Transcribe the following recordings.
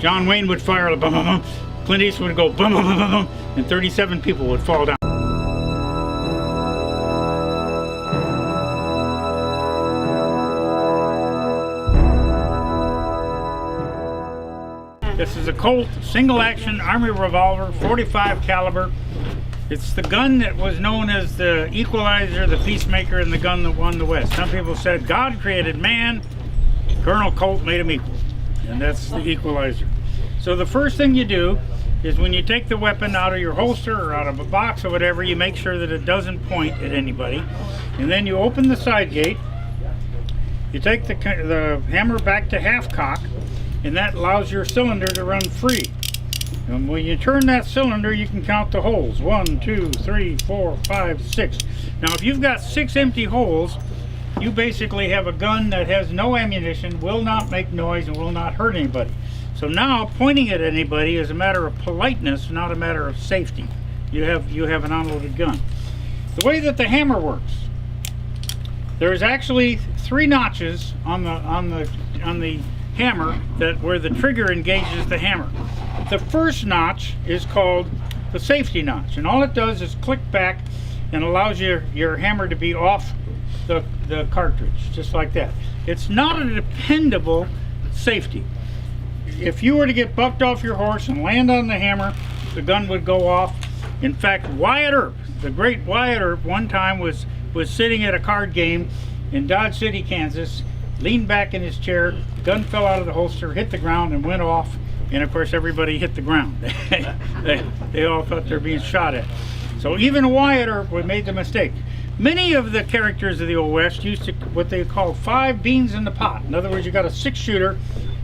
John Wayne would fire a bum bum bum. Clint Eastwood would go bum bum bum bum bum, and 37 people would fall down. This is a Colt single-action Army revolver, 45 caliber. It's the gun that was known as the equalizer, the Peacemaker, and the gun that won the West. Some people said God created man, Colonel Colt made him equal, and that's the equalizer. So the first thing you do is when you take the weapon out of your holster or out of a box or whatever, you make sure that it doesn't point at anybody, and then you open the side gate. You take the hammer back to half cock, and that allows your cylinder to run free. And when you turn that cylinder, you can count the holes. 1, 2, 3, 4, 5, 6. Now, if you've got 6 empty holes, you basically have a gun that has no ammunition, will not make noise, and will not hurt anybody. So now, pointing at anybody is a matter of politeness, not a matter of safety. You have an unloaded gun. The way that the hammer works, there's actually 3 notches on the hammer where the trigger engages the hammer. The first notch is called the safety notch, and all it does is click back and allows your hammer to be off the cartridge, just like that. It's not a dependable safety. If you were to get bucked off your horse and land on the hammer, the gun would go off. In fact, Wyatt Earp, the great Wyatt Earp, one time was sitting at a card game in Dodge City, Kansas, leaned back in his chair, the gun fell out of the holster, hit the ground, and went off. And of course, everybody hit the ground. They all thought they were being shot at. So even Wyatt Earp made the mistake. Many of the characters of the Old West used to what they called 5 beans in the pot. In other words, you got a 6-shooter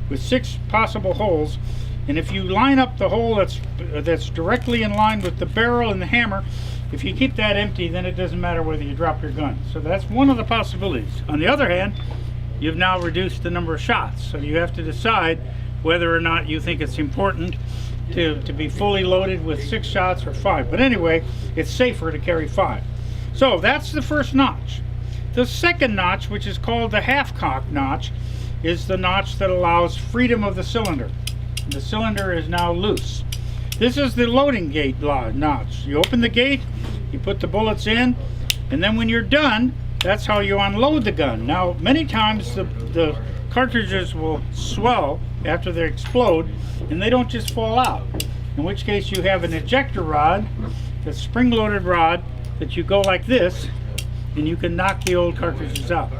with 6 possible holes, and if you line up the hole that's directly in line with the barrel and the hammer, if you keep that empty, then it doesn't matter whether you drop your gun. So that's one of the possibilities. On the other hand, you've now reduced the number of shots, so you have to decide whether or not you think it's important to be fully loaded with 6 shots or 5. But anyway, it's safer to carry 5. So that's the first notch. The second notch, which is called the half-cock notch, is the notch that allows freedom of the cylinder. The cylinder is now loose. This is the loading gate notch. You open the gate, you put the bullets in, and then when you're done, that's how you unload the gun. Now, many times the cartridges will swell after they explode, and they don't just fall out. In which case you have an ejector rod, a spring-loaded rod that you go like this, and you can knock the old cartridges out.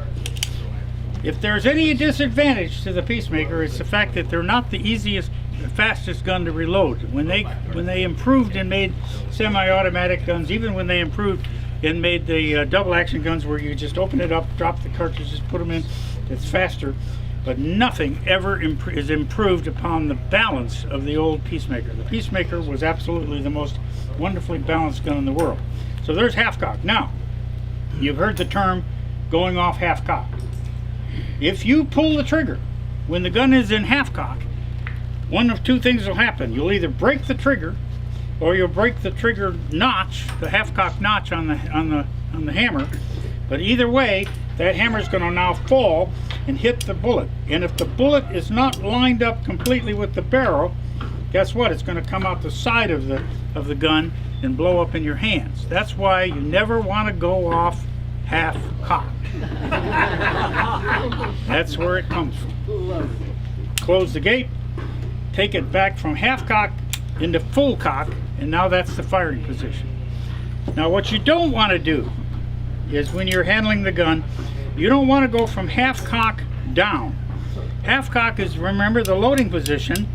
If there's any disadvantage to the Peacemaker, it's the fact that they're not the easiest, fastest gun to reload. When they improved and made semi-automatic guns, even when they improved and made the double-action guns where you just open it up, drop the cartridges, put them in, it's faster. But nothing ever is improved upon the balance of the old Peacemaker. The Peacemaker was absolutely the most wonderfully balanced gun in the world. So there's half-cock. Now, you've heard the term going off half-cock. If you pull the trigger when the gun is in half-cock, one of 2 things will happen. You'll either break the trigger, or you'll break the trigger notch, the half-cock notch on the hammer. But either way, that hammer is going to now fall and hit the bullet. And if the bullet is not lined up completely with the barrel, guess what? It's going to come out the side of the gun and blow up in your hands. That's why you never want to go off half-cock. That's where it comes from. Close the gate, take it back from half-cock into full cock, and now that's the firing position. Now what you don't want to do is when you're handling the gun, you don't want to go from half-cock down. Half-cock is, remember, the loading position,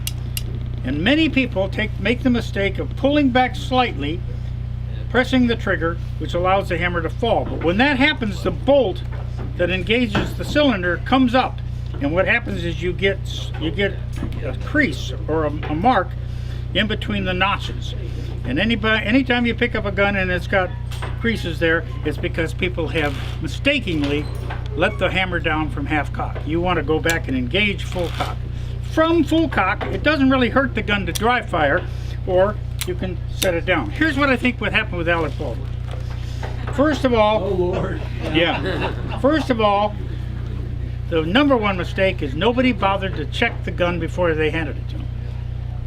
and many people make the mistake of pulling back slightly, pressing the trigger, which allows the hammer to fall. But when that happens, the bolt that engages the cylinder comes up, and what happens is you get a crease or a mark in between the notches. And anytime you pick up a gun and it's got creases there, it's because people have mistakenly let the hammer down from half cock. You want to go back and engage full cock. From full cock, it doesn't really hurt the gun to dry fire, or you can set it down. Here's what I think would happen with Alec Baldwin. First of all, oh Lord. Yeah. First of all, the #1 mistake is nobody bothered to check the gun before they handed it to him.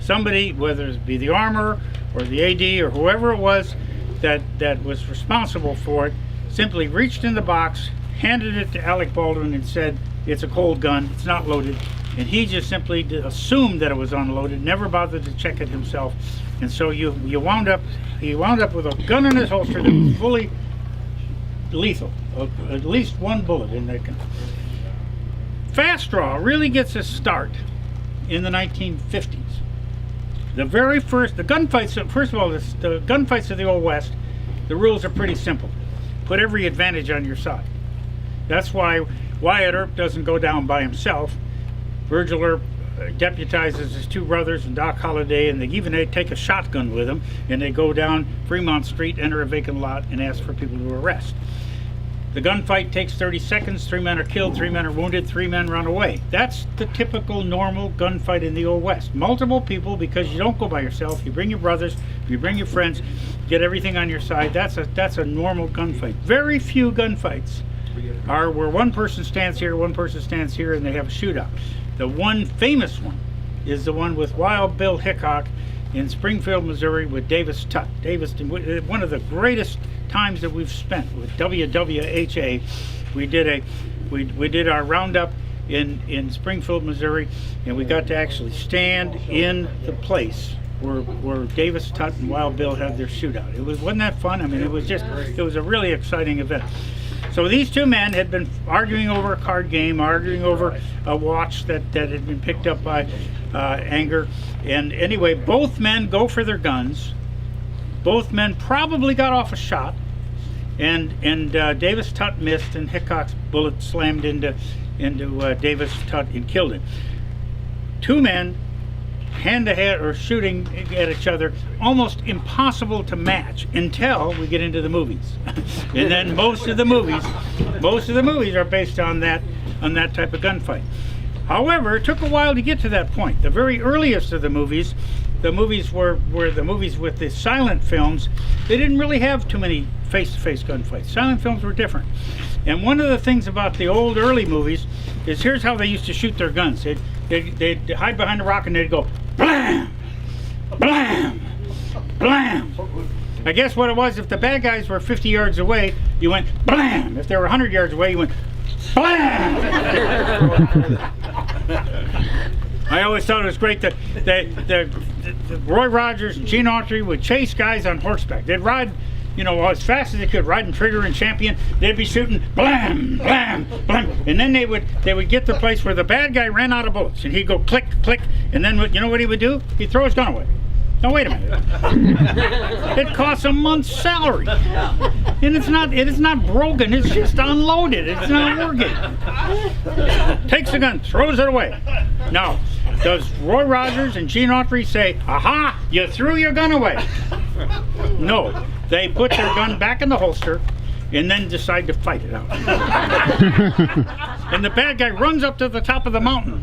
somebody, whether it be the armorer or the AD or whoever it was that was responsible for it, simply reached in the box, handed it to Alec Baldwin and said, it's a cold gun, it's not loaded. And he just simply assumed that it was unloaded, never bothered to check it himself. And so he wound up with a gun in his holster that was fully lethal, at least one bullet in that gun. Fast draw really gets a start in the 1950s. The very first, the gunfights, first of all, the gunfights of the Old West, the rules are pretty simple. Put every advantage on your side. That's why Wyatt Earp doesn't go down by himself. Virgil Earp deputizes his two brothers and Doc Holliday, and they take a shotgun with them, and they go down Fremont Street, enter a vacant lot, and ask for people to arrest. The gunfight takes 30 seconds, 3 men are killed, 3 men are wounded, 3 men run away. That's the typical normal gunfight in the Old West. Multiple people, because you don't go by yourself, you bring your brothers, you bring your friends, get everything on your side. That's a normal gunfight. Very few gunfights are where one person stands here, one person stands here, and they have a shootout. The one famous one is the one with Wild Bill Hickok in Springfield, Missouri with Davis Tutt. Davis, one of the greatest times that we've spent with WWHA. We did our roundup in Springfield, Missouri, and we got to actually stand in the place where Davis Tutt and Wild Bill had their shootout. Wasn't that fun? I mean, it was a really exciting event. So these two men had been arguing over a card game, arguing over a watch that had been picked up by anger. And anyway, both men go for their guns. Both men probably got off a shot. And Davis Tutt missed, and Hickok's bullet slammed into Davis Tutt and killed him. Two men, hand to hand or shooting at each other, almost impossible to match until we get into the movies. And then most of the movies are based on that type of gunfight. However, it took a while to get to that point. The very earliest of the movies were the movies with the silent films. They didn't really have too many face-to-face gunfights. Silent films were different. And one of the things about the old early movies is here's how they used to shoot their guns. They'd hide behind a rock and they'd go blam, blam, blam. I guess what it was, if the bad guys were 50 yards away, you went blam. If they were 100 yards away, you went blam. I always thought it was great that Roy Rogers and Gene Autry would chase guys on horseback. They'd ride, as fast as they could, riding Trigger and Champion. They'd be shooting blam, blam, blam, and then they would get to the place where the bad guy ran out of bullets, and he'd go click, click, and then you know what he would do? He'd throw his gun away. Now wait a minute. It costs a month's salary, and it is not broken. It's just unloaded. It's not working. Takes the gun, throws it away. Now, does Roy Rogers and Gene Autry say, "Aha! You threw your gun away"? No, they put their gun back in the holster, and then decide to fight it out. And the bad guy runs up to the top of the mountain,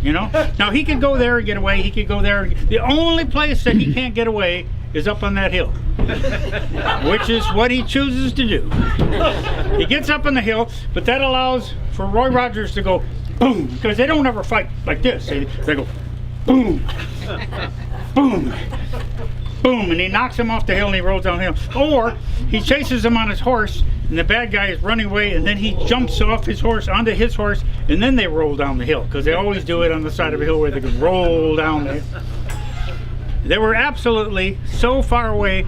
Now he could go there and get away, he could go there. The only place that he can't get away is up on that hill, which is what he chooses to do. He gets up on the hill, but that allows for Roy Rogers to go boom, because they don't ever fight like this. They go boom, boom, boom, and he knocks him off the hill and he rolls downhill. Or he chases him on his horse, and the bad guy is running away, and then he jumps off his horse onto his horse, and then they roll down the hill, because they always do it on the side of a hill where they can roll down the hill. They were absolutely so far away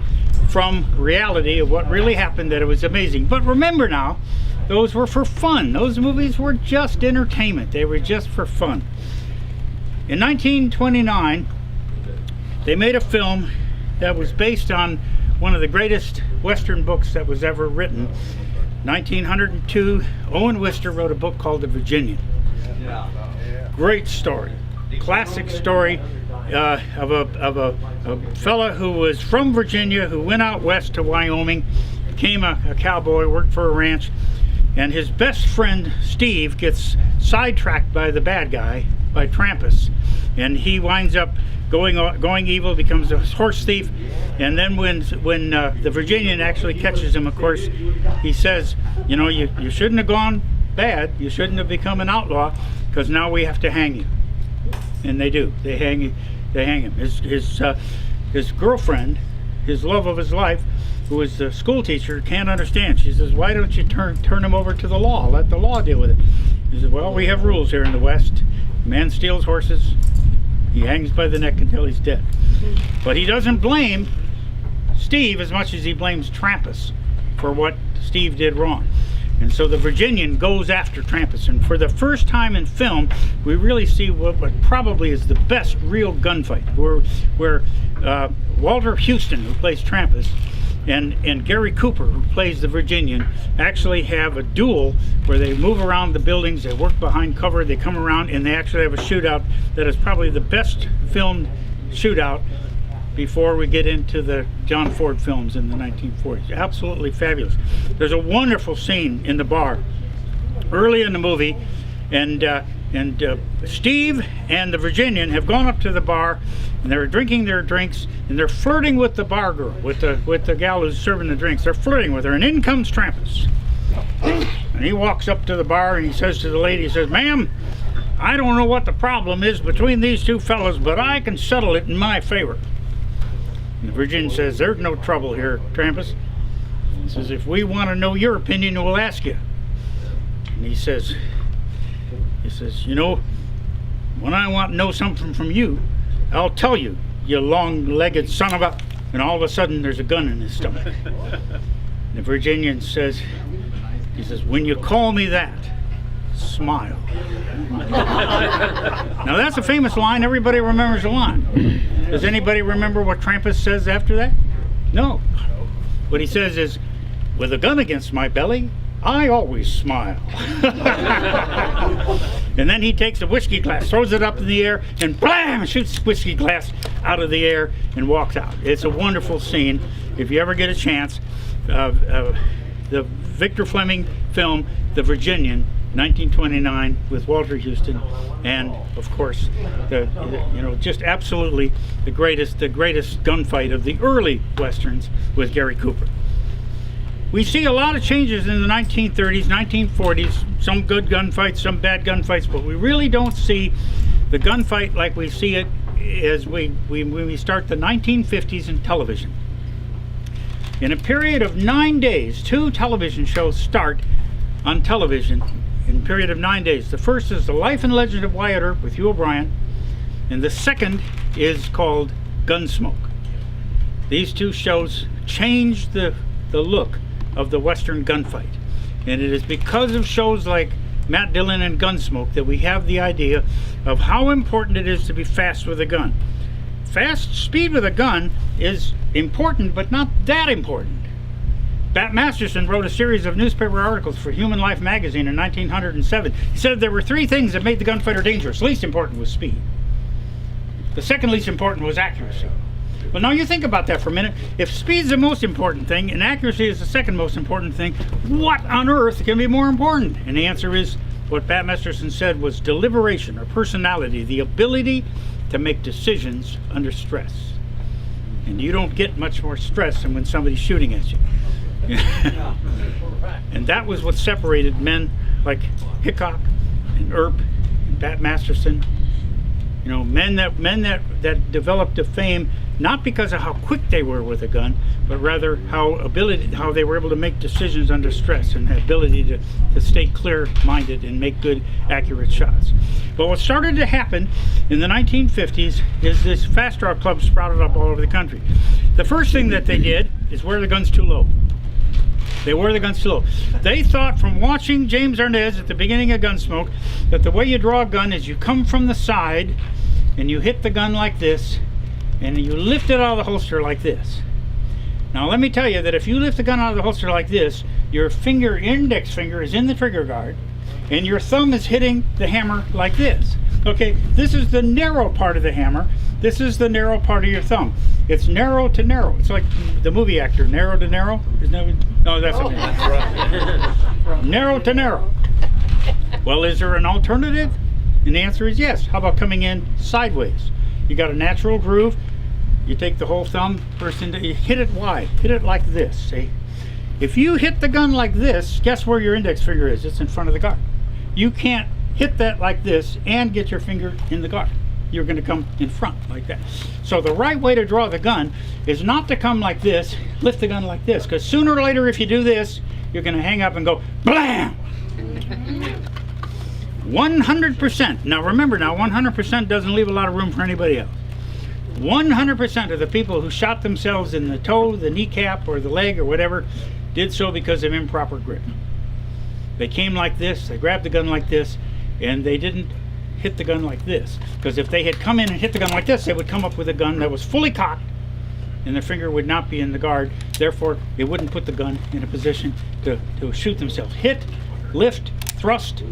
from reality of what really happened that it was amazing. But remember now, those were for fun. Those movies were just entertainment. They were just for fun. In 1929, they made a film that was based on one of the greatest Western books that was ever written. 1902, Owen Wister wrote a book called The Virginian. Great story, classic story of a fella who was from Virginia, who went out west to Wyoming, became a cowboy, worked for a ranch, and his best friend Steve gets sidetracked by the bad guy, by Trampas, and he winds up going evil, becomes a horse thief. And then when the Virginian actually catches him, of course, he says, you shouldn't have gone bad, you shouldn't have become an outlaw, because now we have to hang you. And they do. They hang they hang him. His girlfriend, his love of his life, who is the school teacher, can't understand. She says, why don't you turn him over to the law? Let the law deal with it. He says, well, we have rules here in the West. Man steals horses, he hangs by the neck until he's dead. But he doesn't blame Steve as much as he blames Trampas for what Steve did wrong. And so the Virginian goes after Trampas, and for the first time in film, we really see what probably is the best real gunfight, where Walter Houston, who plays Trampas, and Gary Cooper, who plays the Virginian, actually have a duel where they move around the buildings, they work behind cover, they come around, and they actually have a shootout that is probably the best filmed shootout before we get into the John Ford films in the 1940s. Absolutely fabulous. There's a wonderful scene in the bar early in the movie, and Steve and the Virginian have gone up to the bar, and they're drinking their drinks, and they're flirting with the bar girl, with the gal who's serving the drinks. They're flirting with her, and in comes Trampas. And he walks up to the bar and he says to the lady, he says, ma'am, I don't know what the problem is between these two fellas, but I can settle it in my favor. And the Virginian says, there's no trouble here, Trampas. He says, if we want to know your opinion, we'll ask you. And he says, you know, when I want to know something from you, I'll tell you, you long-legged son of a... And all of a sudden, there's a gun in his stomach. And the Virginian says, he says, when you call me that, smile. Now that's a famous line. Everybody remembers the line. Does anybody remember what Trampas says after that? No. What he says is, with a gun against my belly, I always smile. And then he takes a whiskey glass, throws it up in the air, and blam, shoots the whiskey glass out of the air and walks out. It's a wonderful scene. If you ever get a chance, the Victor Fleming film, The Virginian, 1929, with Walter Houston, and of course, just absolutely the greatest gunfight of the early westerns with Gary Cooper. We see a lot of changes in the 1930s, 1940s, some good gunfights, some bad gunfights, but we really don't see the gunfight like we see it as when we start the 1950s in television. In a period of 9 days, 2 television shows start on television in a period of 9 days. The first is The Life and Legend of Wyatt Earp with Hugh O'Brien, and the second is called Gunsmoke. These 2 shows changed the look of the Western gunfight, and it is because of shows like Matt Dillon and Gunsmoke that we have the idea of how important it is to be fast with a gun. Fast speed with a gun is important, but not that important. Bat Masterson wrote a series of newspaper articles for Human Life magazine in 1907. He said there were 3 things that made the gunfighter dangerous. Least important was speed. The second least important was accuracy. Well, now you think about that for a minute. If speed's the most important thing and accuracy is the second most important thing, what on earth can be more important? And the answer is what Bat Masterson said was deliberation or personality, the ability to make decisions under stress. And you don't get much more stress than when somebody's shooting at you. And that was what separated men like Hickok and Earp and Bat Masterson. You know, men that developed a fame not because of how quick they were with a gun, but rather how they were able to make decisions under stress and the ability to stay clear-minded and make good, accurate shots. But what started to happen in the 1950s is this fast draw club sprouted up all over the country. The first thing that they did is wear the guns too low. They wore the guns too low. They thought from watching James Arnaz at the beginning of Gunsmoke that the way you draw a gun is you come from the side and you hit the gun like this and you lift it out of the holster like this. Now let me tell you that if you lift the gun out of the holster like this, your index finger is in the trigger guard and your thumb is hitting the hammer like this. Okay, this is the narrow part of the hammer. This is the narrow part of your thumb. It's narrow to narrow. It's like the movie actor, narrow to narrow. No, that's a narrow to narrow. Well, is there an alternative? And the answer is yes. How about coming in sideways? You got a natural groove. You take the whole thumb, you hit it wide. Hit it like this, see? If you hit the gun like this, guess where your index finger is? It's in front of the guard. You can't hit that like this and get your finger in the guard. you're going to come in front like that. So the right way to draw the gun is not to come like this, lift the gun like this, because sooner or later if you do this, you're going to hang up and go blam. 100%. Now remember, 100% doesn't leave a lot of room for anybody else. 100% of the people who shot themselves in the toe, the kneecap, or the leg, or whatever, did so because of improper grip. They came like this, they grabbed the gun like this, and they didn't hit the gun like this. Because if they had come in and hit the gun like this, they would come up with a gun that was fully cocked, and the finger would not be in the guard. Therefore, it wouldn't put the gun in a position to shoot themselves. Hit, lift, thrust,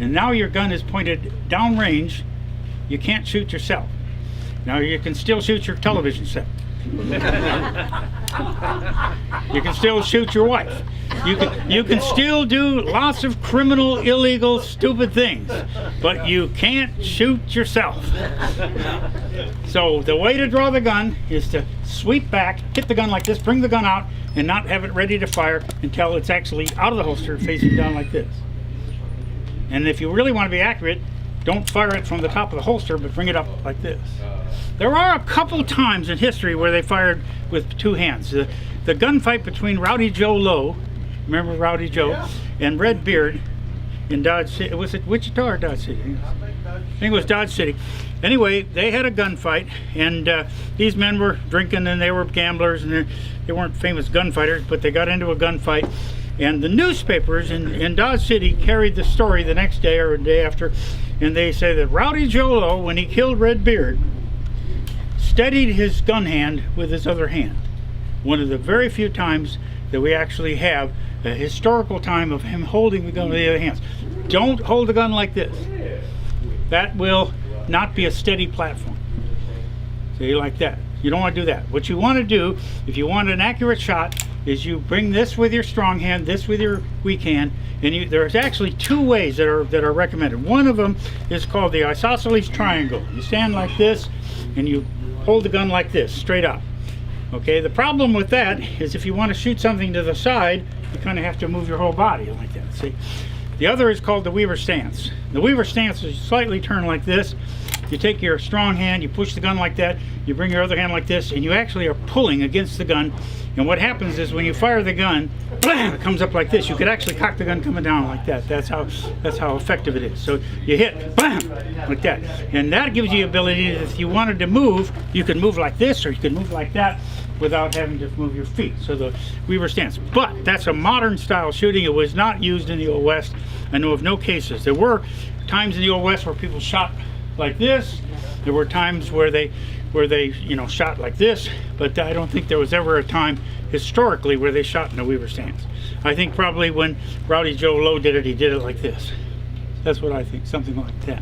and now your gun is pointed downrange. You can't shoot yourself. Now you can still shoot your television set. You can still shoot your wife. You can still do lots of criminal, illegal, stupid things, but you can't shoot yourself. So the way to draw the gun is to sweep back, hit the gun like this, bring the gun out, and not have it ready to fire until it's actually out of the holster, facing down like this. And if you really want to be accurate, don't fire it from the top of the holster, but bring it up like this. There are a couple times in history where they fired with two hands. The gunfight between Rowdy Joe Lowe, remember Rowdy Joe, yeah, and Red Beard in Dodge City. Was it Wichita or Dodge City? I think it was Dodge City. Anyway, they had a gunfight, and these men were drinking, and they were gamblers, and they weren't famous gunfighters, but they got into a gunfight. And the newspapers in Dodge City carried the story the next day or a day after, and they say that Rowdy Joe Lowe, when he killed Red Beard, steadied his gun hand with his other hand. One of the very few times that we actually have a historical time of him holding the gun with the other hands. Don't hold the gun like this. That will not be a steady platform. See, like that. You don't want to do that. What you want to do, if you want an accurate shot, is you bring this with your strong hand, this with your weak hand, and there's actually two ways that are recommended. One of them is called the isosceles triangle. You stand like this, and you hold the gun like this, straight up. Okay, the problem with that is if you want to shoot something to the side, you kind of have to move your whole body like that, see? The other is called the Weaver stance. The Weaver stance is slightly turned like this. You take your strong hand, you push the gun like that, you bring your other hand like this, and you actually are pulling against the gun. And what happens is when you fire the gun, blam, it comes up like this. You could actually cock the gun coming down like that. That's how effective it is. So you hit, blam, like that. And that gives you the ability that if you wanted to move, you could move like this or you could move like that without having to move your feet. So the Weaver stance. But that's a modern style shooting. It was not used in the Old West. I know of no cases. There were times in the Old West where people shot like this. There were times where they shot like this, but I don't think there was ever a time historically where they shot in a Weaver stance. I think probably when Rowdy Joe Lowe did it, he did it like this. That's what I think, something like that.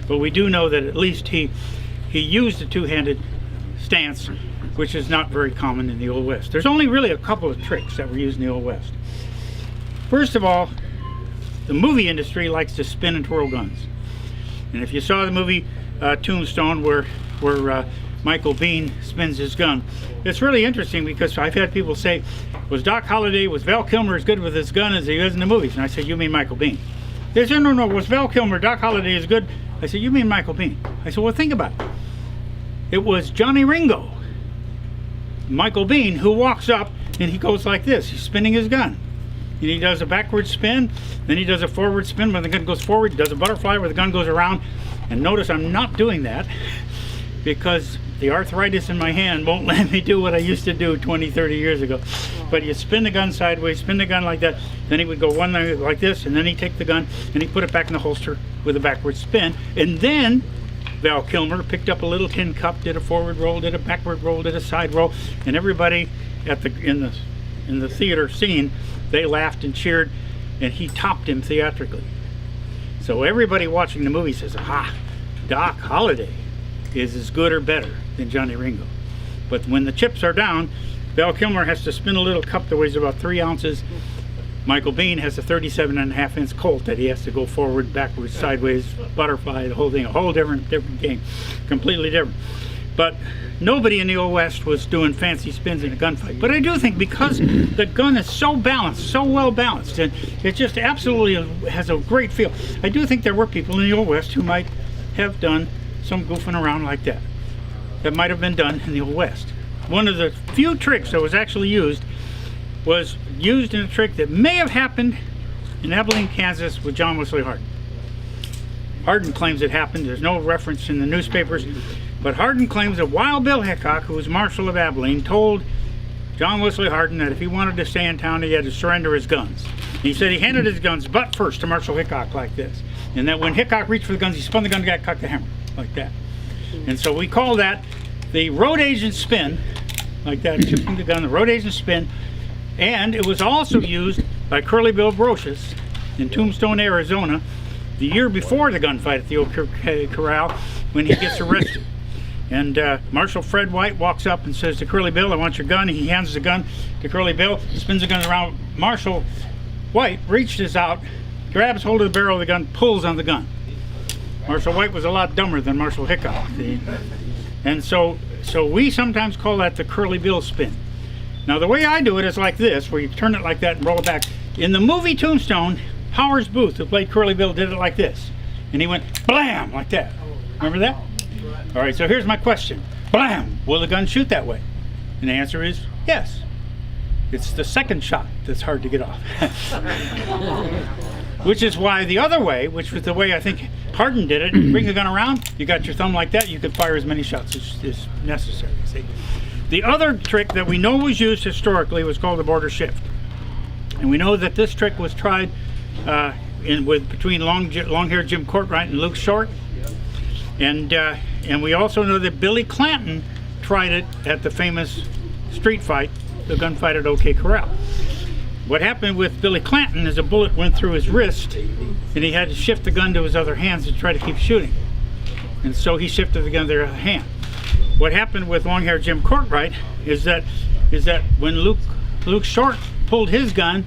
But we do know that at least he used a two-handed stance, which is not very common in the Old West. There's only really a couple of tricks that were used in the Old West. First of all, the movie industry likes to spin and twirl guns. And if you saw the movie Tombstone where Michael Biehn spins his gun, it's really interesting because I've had people say, was Val Kilmer as good with his gun as he is in the movies? And I said, you mean Michael Biehn? They said, no, was Val Kilmer, Doc Holliday as good? I said, you mean Michael Biehn? I said, well, think about it. It was Johnny Ringo, Michael Biehn, who walks up and he goes like this. He's spinning his gun. And he does a backward spin, then he does a forward spin when the gun goes forward, he does a butterfly where the gun goes around. And notice I'm not doing that because the arthritis in my hand won't let me do what I used to do 20, 30 years ago. But you spin the gun sideways, spin the gun like that, then he would go one like this, and then he'd take the gun and he'd put it back in the holster with a backward spin. And then Val Kilmer picked up a little tin cup, did a forward roll, did a backward roll, did a side roll, and everybody in the theater scene, they laughed and cheered, and he topped him theatrically. So everybody watching the movie says, aha, Doc Holliday is as good or better than Johnny Ringo. But when the chips are down, Val Kilmer has to spin a little cup that weighs about 3 ounces. Michael Biehn has a 37.5-inch Colt that he has to go forward, backwards, sideways, butterfly, the whole thing, a whole different game, completely different. But nobody in the Old West was doing fancy spins in a gunfight. But I do think because the gun is so balanced, so well balanced, and it just absolutely has a great feel, I do think there were people in the Old West who might have done some goofing around like that. That might have been done in the Old West. One of the few tricks that was actually used was used in a trick that may have happened in Abilene, Kansas with John Wesley Hardin. Hardin claims it happened. There's no reference in the newspapers, but Hardin claims that Wild Bill Hickok, who was Marshal of Abilene, told John Wesley Hardin that if he wanted to stay in town, he had to surrender his guns. He said he handed his guns butt first to Marshal Hickok like this, and that when Hickok reached for the guns, he spun the gun, got cocked the hammer like that. And so we call that the road agent spin, like that, shifting the gun, the road agent spin. And it was also used by Curly Bill Brocious in Tombstone, Arizona, the year before the gunfight at the old corral, when he gets arrested. And Marshal Fred White walks up and says to Curly Bill, "I want your gun." He hands the gun to Curly Bill, spins the gun around. Marshal White reaches out, grabs hold of the barrel of the gun, pulls on the gun. Marshal White was a lot dumber than Marshal Hickok. And so we sometimes call that the Curly Bill spin. Now the way I do it is like this, where you turn it like that and roll it back. In the movie Tombstone, Howard Booth, who played Curly Bill, did it like this. And he went blam, like that. Remember that? All right, so here's my question. Blam, will the gun shoot that way? And the answer is yes. It's the second shot that's hard to get off. Which is why the other way, which was the way I think Hardin did it, bring the gun around, you got your thumb like that, you could fire as many shots as necessary, see? The other trick that we know was used historically was called the border shift. And we know that this trick was tried between long-haired Jim Courtright and Luke Short. And we also know that Billy Clanton tried it at the famous street fight, the gunfight at OK Corral. What happened with Billy Clanton is a bullet went through his wrist, and he had to shift the gun to his other hand to try to keep shooting. And so he shifted the gun to the other hand. What happened with long-haired Jim Courtright is that when Luke Short pulled his gun,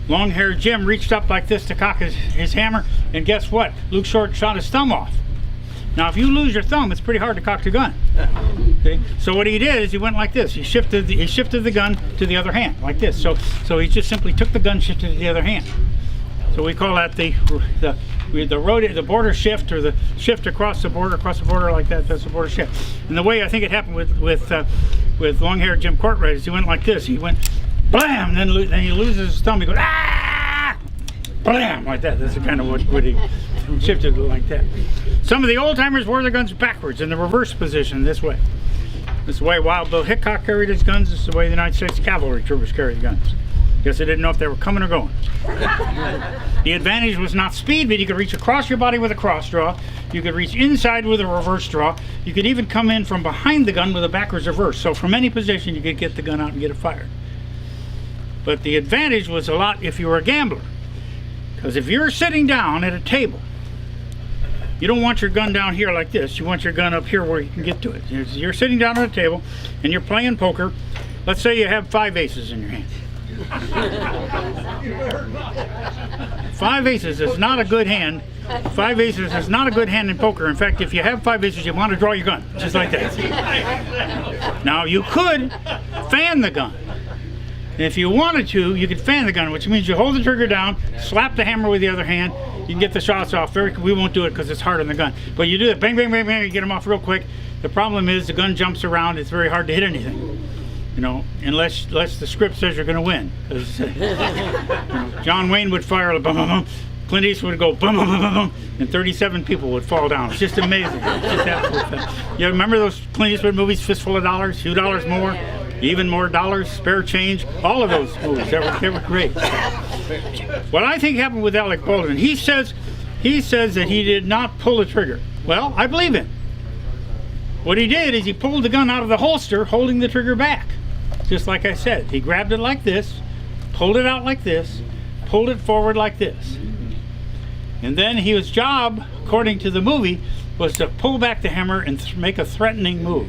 long-haired Jim reached up like this to cock his hammer, and guess what? Luke Short shot his thumb off. Now, if you lose your thumb, it's pretty hard to cock the gun. Okay? So what he did is he went like this. He shifted the gun to the other hand, like this. So he just simply took the gun, shifted to the other hand. So we call that the border shift, or the shift across the border like that. That's the border shift. And the way I think it happened with long-haired Jim Courtright is he went like this. He went blam, then he loses his thumb. He goes ah, blam, like that. That's the kind of what he shifted like that. Some of the old timers wore their guns backwards in the reverse position this way. This is the way Wild Bill Hickok carried his guns. This is the way the United States cavalry troopers carried guns. Guess they didn't know if they were coming or going. The advantage was not speed, but you could reach across your body with a cross draw. You could reach inside with a reverse draw. You could even come in from behind the gun with a backwards reverse. So from any position, you could get the gun out and get it fired. But the advantage was a lot if you were a gambler. Because if you're sitting down at a table, you don't want your gun down here like this. You want your gun up here where you can get to it. You're sitting down at a table and you're playing poker. Let's say you have 5 aces in your hand. 5 aces is not a good hand. 5 aces is not a good hand in poker. In fact, if you have 5 aces, you want to draw your gun, just like that. Now, you could fan the gun. If you wanted to, you could fan the gun, which means you hold the trigger down, slap the hammer with the other hand, you can get the shots off. We won't do it because it's hard on the gun. But you do it, bang, bang, bang, bang, you get them off real quick. The problem is the gun jumps around. It's very hard to hit anything, you know, unless the script says you're going to win. Because John Wayne would fire a bum, bum, bum. Clint Eastwood would go bum, bum, bum, bum, bum, and 37 people would fall down. It's just amazing. It's just absolutely fun. You remember those Clint Eastwood movies, Fistful of Dollars, Few Dollars More, Even More Dollars, Spare Change, all of those movies, they were great. What I think happened with Alec Baldwin, he says that he did not pull the trigger. Well, I believe him. What he did is he pulled the gun out of the holster, holding the trigger back. Just like I said, he grabbed it like this, pulled it out like this, pulled it forward like this. And then his job, according to the movie, was to pull back the hammer and make a threatening move.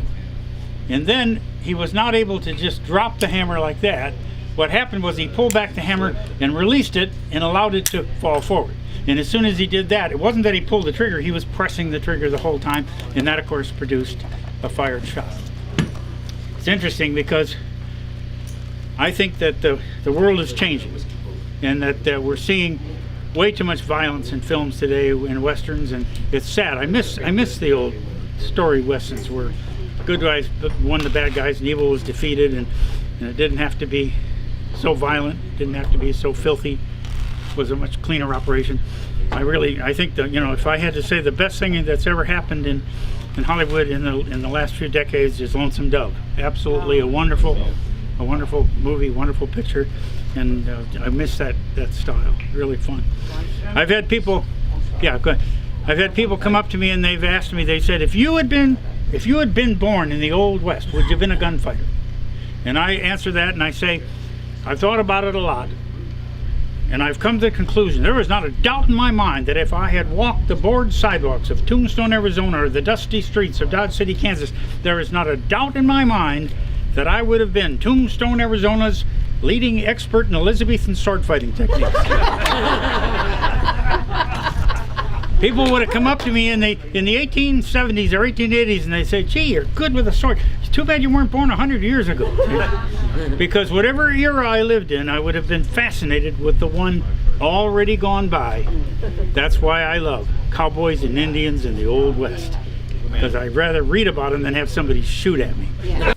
And then he was not able to just drop the hammer like that. What happened was he pulled back the hammer and released it and allowed it to fall forward. And as soon as he did that, it wasn't that he pulled the trigger, he was pressing the trigger the whole time, and that of course produced a fired shot. It's interesting because I think that the world is changing, and that we're seeing way too much violence in films today, in westerns, and it's sad. I miss the old story westerns where good guys won the bad guys and evil was defeated, and it didn't have to be so violent, didn't have to be so filthy. It was a much cleaner operation. I think that, you know, if I had to say the best thing that's ever happened in Hollywood in the last few decades is Lonesome Dove. Absolutely a wonderful movie, wonderful picture, and I miss that style. Really fun. I've had people, yeah, go ahead. I've had people come up to me and they've asked me. They said, if you had been born in the Old West, would you have been a gunfighter? And I answer that and I say, I've thought about it a lot. And I've come to the conclusion, there is not a doubt in my mind that if I had walked the board sidewalks of Tombstone, Arizona, or the dusty streets of Dodge City, Kansas, there is not a doubt in my mind that I would have been Tombstone, Arizona's leading expert in Elizabethan sword fighting techniques. People would have come up to me in the 1870s or 1880s and they say, gee, you're good with a sword. It's too bad you weren't born 100 years ago. Because whatever era I lived in, I would have been fascinated with the one already gone by. That's why I love cowboys and Indians in the Old West. Because I'd rather read about them than have somebody shoot at me. Yeah.